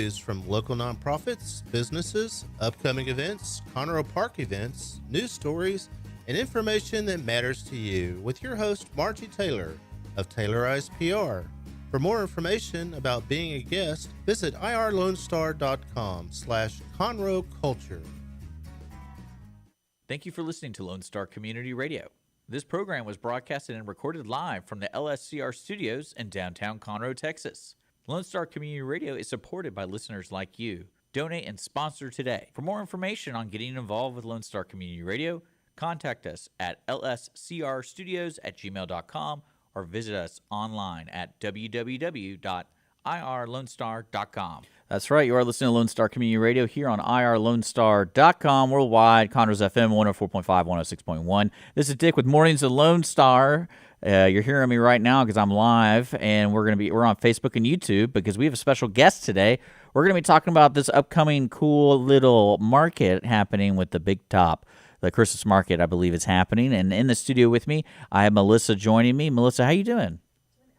news from local nonprofits, businesses, upcoming events, Conroe Park events, news stories, and information that matters to you with your host, Margie Taylor of Taylorized PR. For more information about being a guest, visit irlonestar.com/Conroe Culture. Thank you for listening to Lone Star Community Radio. This program was broadcasted and recorded live from the LSCR studios in downtown Conroe, Texas. Lone Star Community Radio is supported by listeners like you. Donate and sponsor today. For more information on getting involved with Lone Star Community Radio, contact us at lscrstudios@gmail.com or visit us online at www.irlonestar.com. That's right. You are listening to Lone Star Community Radio here on irlonestar.com, worldwide, Conroe's FM 104.5, 106.1. This is Dick with Mornings of Lone Star. You're hearing me right now because I'm live, and we're on Facebook and YouTube because we have a special guest today. We're going to be talking about this upcoming cool little market happening with the Big Top. The Christmas market, I believe, is happening. And in the studio with me, I have Melissa joining me. Melissa, how you doing?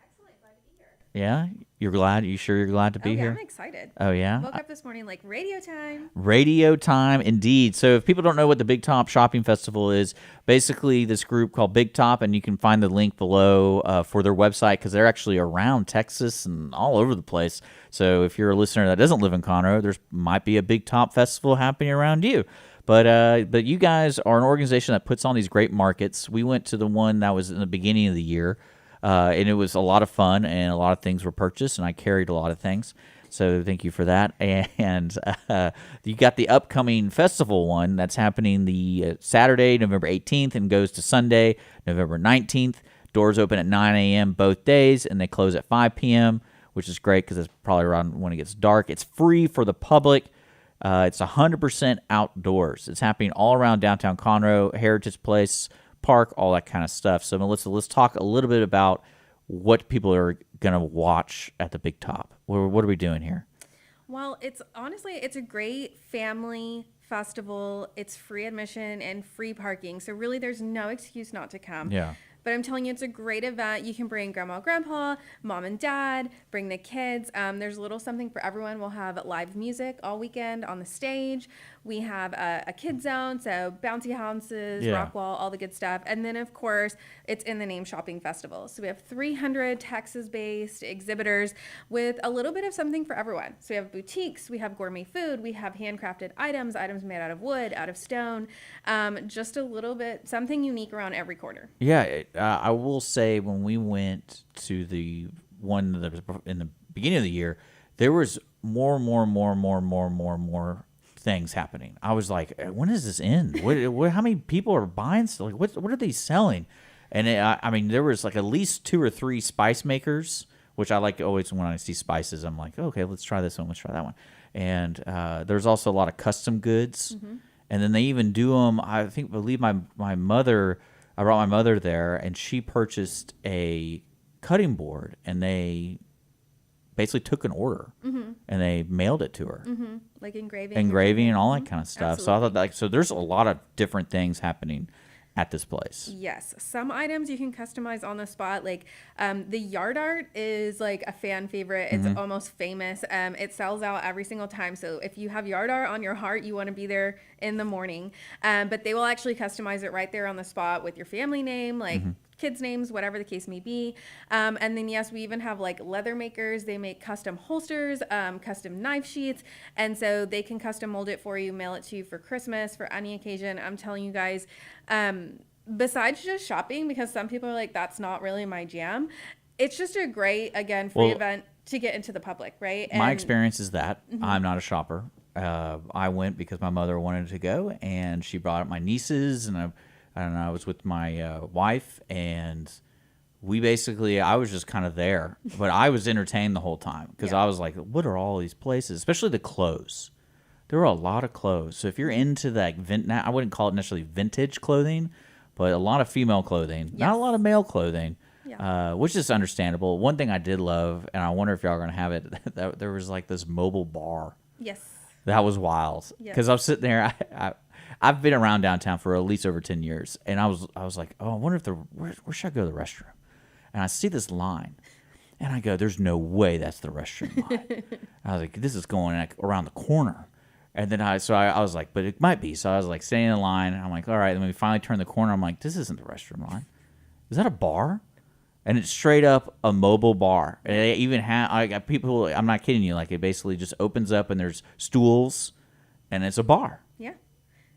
Excellent. Glad to be here. Yeah? You're glad? You sure you're glad to be here? I'm excited. Oh, yeah? Woke up this morning like radio time. Radio time, indeed. So if people don't know what the Big Top Shopping Festival is, basically this group called Big Top, and you can find the link below for their website because they're actually around Texas and all over the place. So if you're a listener that doesn't live in Conroe, there might be a Big Top Festival happening around you. But you guys are an organization that puts on these great markets. We went to the one that was in the beginning of the year, and it was a lot of fun, and a lot of things were purchased, and I carried a lot of things. So thank you for that. And you got the upcoming festival one that's happening the Saturday, November 18th, and goes to Sunday, November 19th. Doors open at 9 a.m. both days, and they close at 5 p.m., which is great because it's probably around when it gets dark. It's free for the public. It's 100% outdoors. It's happening all around downtown Conroe, Heritage Place, Park, all that kind of stuff. So, Melissa, let's talk a little bit about what people are going to watch at the Big Top. What are we doing here? Well, it's a great family festival. It's free admission and free parking. So really, there's no excuse not to come. Yeah. But I'm telling you, it's a great event. You can bring grandma, grandpa, mom and dad, bring the kids. There's a little something for everyone. We'll have live music all weekend on the stage. We have a kid zone, so bouncy houses, rock wall, all the good stuff. And then, of course, it's in the name shopping festival. So we have 300 Texas-based exhibitors with a little bit of something for everyone. So we have boutiques, we have gourmet food, we have handcrafted items made out of wood, out of stone, just a little bit, something unique around every corner. Yeah, I will say when we went to the one that was in the beginning of the year, there was more things happening. I was like, when does this end? How many people are buying stuff? Like, what are they selling? And I mean, there was like at least 2 or 3 spice makers, which I like always when I see spices. I'm like, okay, let's try this one, let's try that one. And there's also a lot of custom goods. Mm-hmm. And then they even do them. I believe my mother. I brought my mother there, and she purchased a cutting board, and they basically took an order, and they mailed it to her. Mm-hmm. Like engraving and all that kind of stuff. Absolutely. So I thought, there's a lot of different things happening at this place. Yes. Some items you can customize on the spot. Like the yard art is like a fan favorite. It's almost famous. It sells out every single time. So if you have yard art on your heart, you want to be there in the morning. But they will actually customize it right there on the spot with your family name, like kids' names, whatever the case may be. And then, yes, we even have like leather makers. They make custom holsters, custom knife sheets. And so they can custom mold it for you, mail it to you for Christmas, for any occasion. I'm telling you guys, besides just shopping, because some people are like, that's not really my jam. It's just a great, again, free event to get into the public, right? My experience is that I'm not a shopper. I went because my mother wanted to go, and she brought up my nieces, and I was with my wife, and I was just kind of there, but I was entertained the whole time because I was like, what are all these places, especially the clothes? There were a lot of clothes. So if you're into that, I wouldn't call it necessarily vintage clothing, but a lot of female clothing, not a lot of male clothing, which is understandable. One thing I did love, and I wonder if y'all are going to have it, that there was like this mobile bar. Yes. That was wild because I was sitting there. I've been around downtown for at least over 10 years, and I was like, oh, I wonder if where should I go to the restroom? And I see this line, And I go, there's no way that's the restroom line. I was like, this is going like around the corner. And then I was like, but it might be. So I was like standing in line. And I'm like, all right. And when we finally turn the corner, I'm like, this isn't the restroom line. Is that a bar? And it's straight up a mobile bar. And they even have, I got people, I'm not kidding you, like it basically just opens up and there's stools and it's a bar. Yeah.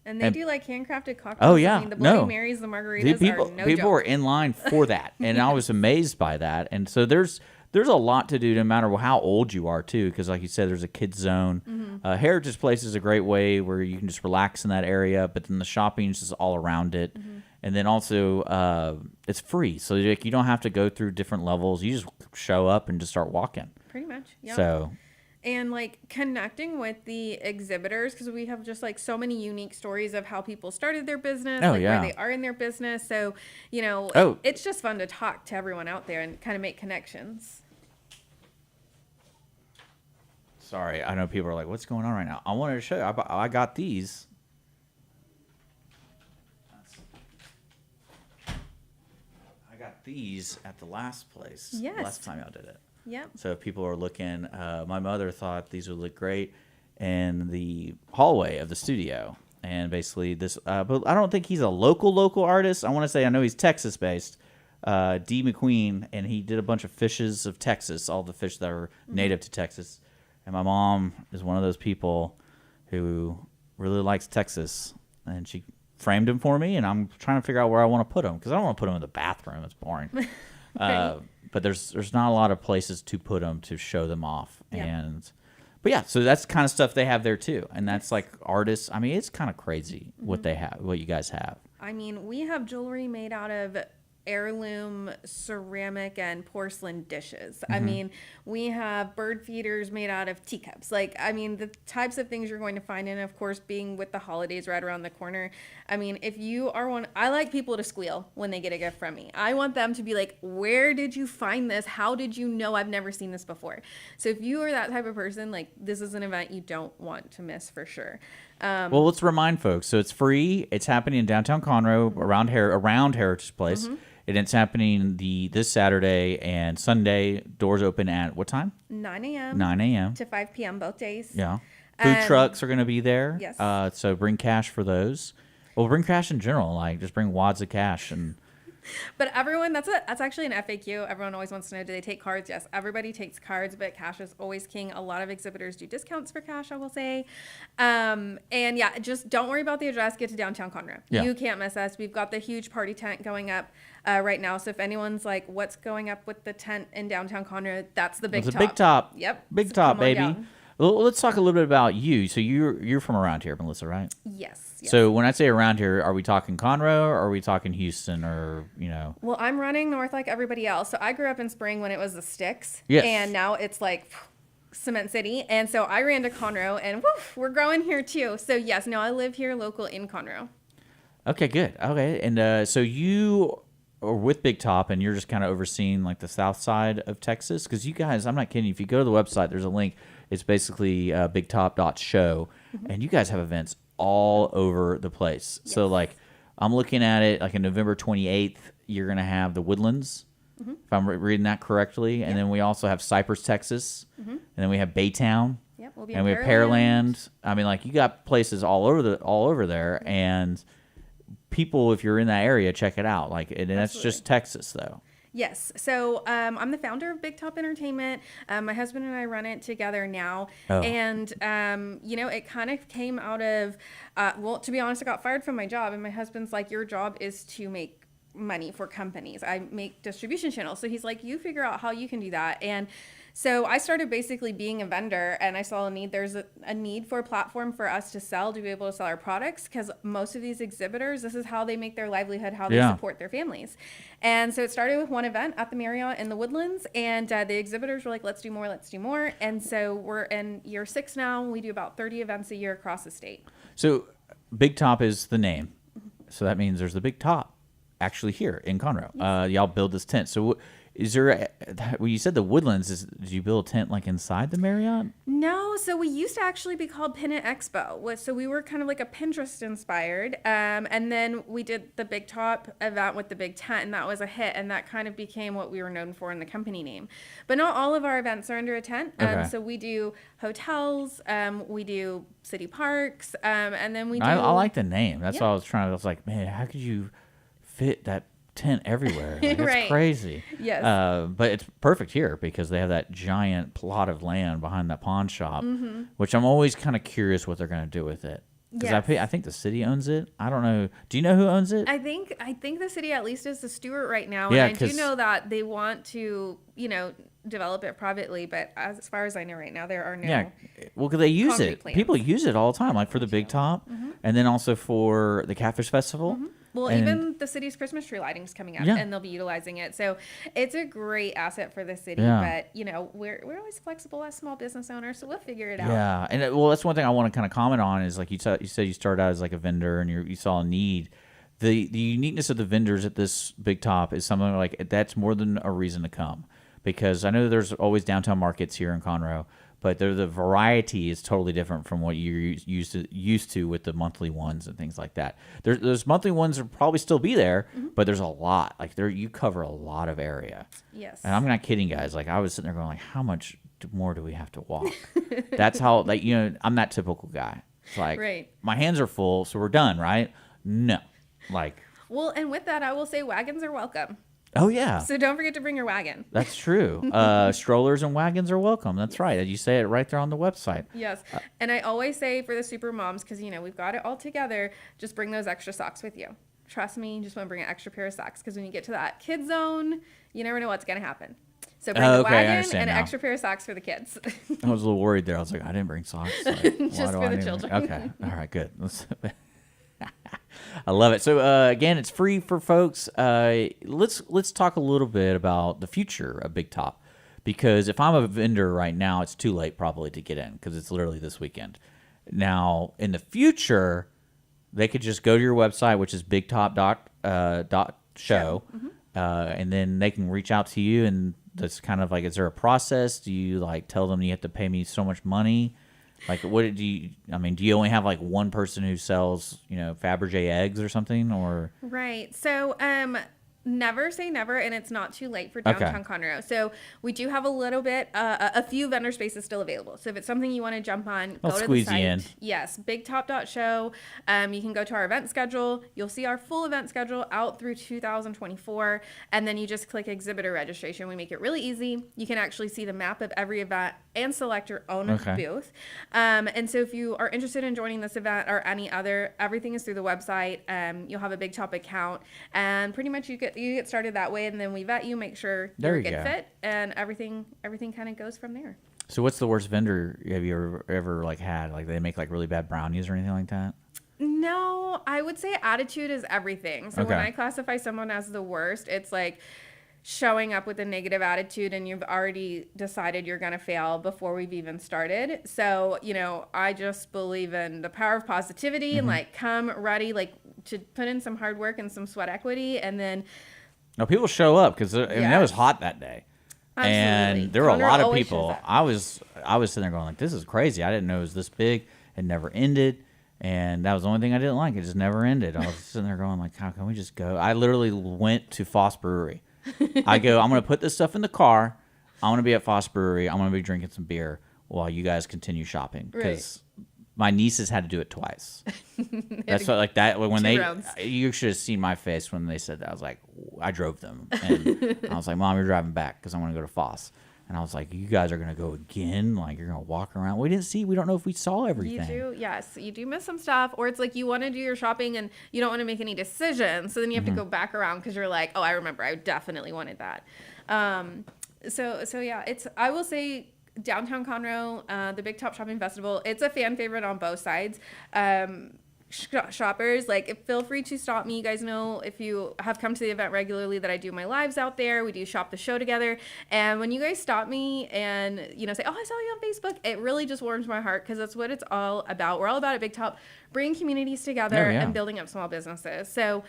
And they do like handcrafted cocktails. Oh, yeah. I mean, the Bloody Marys, the margaritas are no people joke. were in line for that. And I was amazed by that. And so there's a lot to do no matter how old you are, too, because like you said, there's a kids zone. Mm-hmm. Heritage Place is a great way where you can just relax in that area, but then the shopping is just all around it. Mm-hmm. And then also it's free. So like, you don't have to go through different levels. You just show up and just start walking. Pretty much, yeah. So... And like connecting with the exhibitors, because we have just like so many unique stories of how people started their business, where they are in their business. So, it's just fun to talk to everyone out there and kind of make connections. Sorry, I know people are like, what's going on right now? I wanted to show you. I got these. I got these at the last place. Yes. Last time y'all did it. Yep. So if people are looking, my mother thought these would look great in the hallway of the studio. And basically this, but I don't think he's a local artist. I want to say, I know he's Texas based, D. McQueen, and he did a bunch of fishes of Texas, all the fish that are native to Texas. And my mom is one of those people who really likes Texas, and she framed them for me, and I'm trying to figure out where I want to put them, because I don't want to put them in the bathroom. It's boring. But there's not a lot of places to put them to show them off. Yeah. But yeah, so that's kind of stuff they have there too. And that's like artists. I mean, it's kind of crazy what they have, what you guys have. I mean, we have jewelry made out of heirloom ceramic and porcelain dishes. I mean, we have bird feeders made out of teacups. Like, I mean, the types of things you're going to find, and of course, being with the holidays right around the corner. I mean, if you are one, I like people to squeal when they get a gift from me. I want them to be like, where did you find this? How did you know? I've never seen this before. So if you are that type of person, like, this is an event you don't want to miss for sure. Well, let's remind folks. So it's free. It's happening in downtown Conroe around Heritage Place. And it's happening this Saturday and Sunday. Doors open at what time? 9 a.m. 9 a.m. to 5 p.m. both days. Yeah. Food trucks are going to be there. Yes. So bring cash for those. Well, bring cash in general. Like, just bring wads of cash. But everyone, that's actually an FAQ. Everyone always wants to know, do they take cards? Yes, everybody takes cards, but cash is always king. A lot of exhibitors do discounts for cash, I will say. And yeah, just don't worry about the address. Get to Downtown Conroe. Yeah. You can't miss us. We've got the huge party tent going up right now. So if anyone's like, what's going up with the tent in Downtown Conroe, that's the Big Top. It's a Big Top. Yep. Big So Top, come on baby. down. Well, let's talk a little bit about you. So you're from around here, Melissa, right? Yes. So when I say around here, are we talking Conroe or are we talking Houston or, Well, I'm running north like everybody else. So I grew up in Spring when it was the Sticks. Yes. And now it's like Cement City. And so I ran to Conroe, and woof, we're growing here too. So yes, no, I live here local in Conroe. Okay, good. Okay. And so you are with Big Top and you're just kind of overseeing like the south side of Texas? Because you guys, I'm not kidding. If you go to the website, there's a link. It's basically bigtop.show. And you guys have events all over the place. Yes. So like I'm looking at it like on November 28th, you're going to have the Woodlands, if I'm reading that correctly. And then we also have Cypress, Texas. And then we have Baytown. Yep, we'll be and we have Pearland. I mean, like you got places all over there. And people, if you're in that area, check it out. Like, and that's just Texas though. Yes. So I'm the founder of Big Top Entertainment. My husband and I run it together now. Oh. And, it kind of came out of, to be honest, I got fired from my job. And my husband's like, your job is to make money for companies. I make distribution channels. So he's like, you figure out how you can do that. And so I started basically being a vendor, and I saw a need. There's a need for a platform for us to sell, to be able to sell our products, because most of these exhibitors, this is how they make their livelihood, how they support their families. And so it started with one event at the Marriott in the Woodlands, and the exhibitors were like, let's do more. And so we're in year 6 now. We do about 30 events a year across the state. So Big Top is the name. So that means there's the Big Top actually here in Conroe. Y'all build this tent. So is there? Well, you said the Woodlands. Did you build a tent like inside the Marriott? No, so we used to actually be called Pin It Expo. So we were kind of like a Pinterest inspired. And then we did the Big Top event with the big tent, and that was a hit. And that kind of became what we were known for in the company name. But not all of our events are under a tent. Okay. So we do hotels, we do city parks, and then we do. I like the name. That's Yeah. why I was trying. I was like, man, how could you fit that tent everywhere? Like, that's Right. crazy. Yes. But it's perfect here because they have that giant plot of land behind that pawn shop, which I'm always kind of curious what they're going to do with it. Because Yes. I think the city owns it. I don't know. Do you know who owns it? I think the city at least is the steward right now, Yeah, and I do 'cause- know that they want to, develop it privately. But as far as I know right now, there are no. Yeah, well, 'cause they use concrete it. plans. People use it all the time, like for the Big Top, and then also for the Catfish Festival. Well, And- even the city's Christmas tree lighting is coming up, Yeah. and they'll be utilizing it. So it's a great asset for the city. Yeah. But we're always flexible as small business owners, so we'll figure it out. Yeah, and well, that's one thing I want to kind of comment on is like you said you started out as like a vendor and you saw a need. The uniqueness of the vendors at this Big Top is something like that's more than a reason to come, because I know there's always downtown markets here in Conroe, but the variety is totally different from what you're used to with the monthly ones and things like that. Those monthly ones will probably still be there, but there's a lot. Like you cover a lot of area. Yes. And I'm not kidding, guys. Like I was sitting there going, like, how much more do we have to walk? That's how, like, I'm that typical guy. It's like, Right. my hands are full, so we're done, right? No, like, Well, and with that, I will say wagons are welcome. oh yeah, So don't forget to bring your wagon. that's true. Strollers and wagons are welcome. That's right. You say it right there on the website. Yes. And I always say for the super moms, because, we've got it all together, just bring those extra socks with you. Trust me, you just want to bring an extra pair of socks, because when you get to that kid zone, you never know what's going to happen. So bring the Okay, I wagon understand and an now. extra pair of socks for the kids. I was a little worried there. I was like, I didn't bring socks. Like, why Just do for I the need to- children. Okay. All right. Good. I love it. So again, it's free for folks. Let's talk a little bit about the future of Big Top, because if I'm a vendor right now, it's too late probably to get in because it's literally this weekend. Now in the future, they could just go to your website, which is bigtop.show, and then they can reach out to you. And that's kind of like, is there a process? Do you like tell them you have to pay me so much money? Like, what do you? I mean, do you only have like one person who sells, Fabergé eggs or something, or? Right. So, never say never, and it's not too late for Downtown Conroe. So we do have a little bit, a few vendor spaces still available. So if it's something you want to jump on, I'll go to the squeeze you site. in. Yes, bigtop.show. You can go to our event schedule. You'll see our full event schedule out through 2024, and then you just click exhibitor registration. We make it really easy. You can actually see the map of every event and select your own booth. And so if you are interested in joining this event or any other, everything is through the website. You'll have a Big Top account, and pretty much you get started that way, and then we vet you, make sure you're a good fit, and everything kind of goes from there. So what's the worst vendor have you ever like had? Like they make like really bad brownies or anything like that? No, I would say attitude is everything. So when I classify someone as the worst, it's like showing up with a negative attitude and you've already decided you're going to fail before we've even started. So, I just believe in the power of positivity and like come ready, like to put in some hard work and some sweat equity, and then No, people show up because it was hot that day. Absolutely. And there were a Conroe lot of always people. shows up. I was sitting there going like, this is crazy. I didn't know it was this big. It never ended. And that was the only thing I didn't like. It just never ended. I was sitting there going like, how can we just go? I literally went to Foss Brewery. I go, I'm going to put this stuff in the car. I'm going to be at Foss Brewery. I'm going to be drinking some beer while you guys continue shopping. Because my nieces had to do it twice. That's what, like that. When you should have seen my face when they said that. I was like, I drove them. And I was like, Mom, you're driving back because I want to go to Foss. And I was like, you guys are going to go again? Like, you're going to walk around? We don't know if we saw everything. You do, yes. You do miss some stuff. Or it's like you want to do your shopping and you don't want to make any decisions. So then you have to go back around because you're like, oh, I remember. I definitely wanted that. So yeah, I will say Downtown Conroe, the Big Top Shopping Festival, it's a fan favorite on both sides. Shoppers, like, feel free to stop me. You guys know, if you have come to the event regularly, that I do my lives out there. We do shop the show together, and when you guys stop me and say, oh, I saw you on Facebook, it really just warms my heart, because that's what it's all about. We're all about at Big Top bringing communities together and building up small businesses. So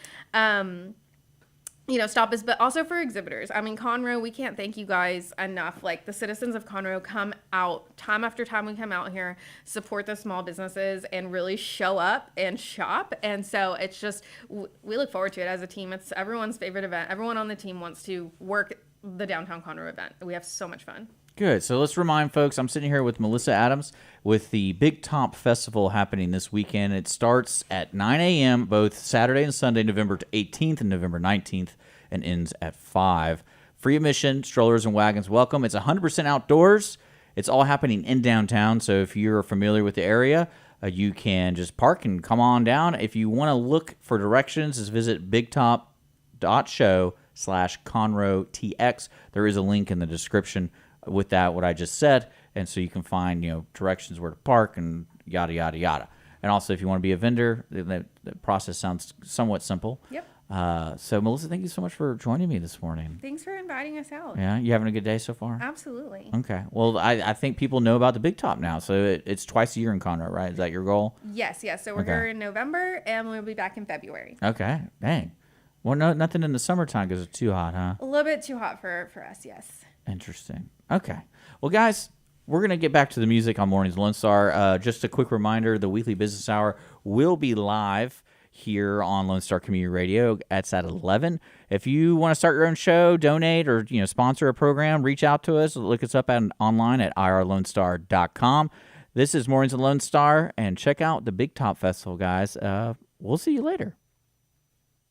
stop us, but also for exhibitors. I mean, Conroe, we can't thank you guys enough. Like, the citizens of Conroe come out time after time. We come out here, support the small businesses, and really show up and shop. And so it's just, we look forward to it as a team. It's everyone's favorite event. Everyone on the team wants to work the Downtown Conroe event. We have so much fun. Good. So let's remind folks, I'm sitting here with Melissa Adams with the Big Top Festival happening this weekend. It starts at 9 a.m. both Saturday and Sunday, November 18th and November 19th, and ends at 5. Free admission, strollers and wagons welcome. It's 100% outdoors. It's all happening in downtown, so if you're familiar with the area, you can just park and come on down. If you want to look for directions, just visit bigtop.show/ConroeTX. There is a link in the description with that, what I just said, and so you can find directions where to park and yada yada yada. And also, if you want to be a vendor, the process sounds somewhat simple. Yep. So Melissa, thank you so much for joining me this morning. Thanks for inviting us out. Yeah, you having a good day so far? Absolutely. Okay. Well, I think people know about the Big Top now, so it's twice a year in Conroe, right? Is that your goal? Yes. So we're here in November, and we'll be back in February. Okay. Dang. Well, no, nothing in the summertime because it's too hot, huh? A little bit too hot for us, yes. Interesting. Okay. Well, guys, we're going to get back to the music on Mornings Lone Star. Just a quick reminder, the weekly business hour will be live here on Lone Star Community Radio. That's at 11. If you want to start your own show, donate, or sponsor a program, reach out to us. Look us up online at irlonestar.com. This is Mornings of Lone Star, and check out the Big Top Festival, guys. We'll see you later.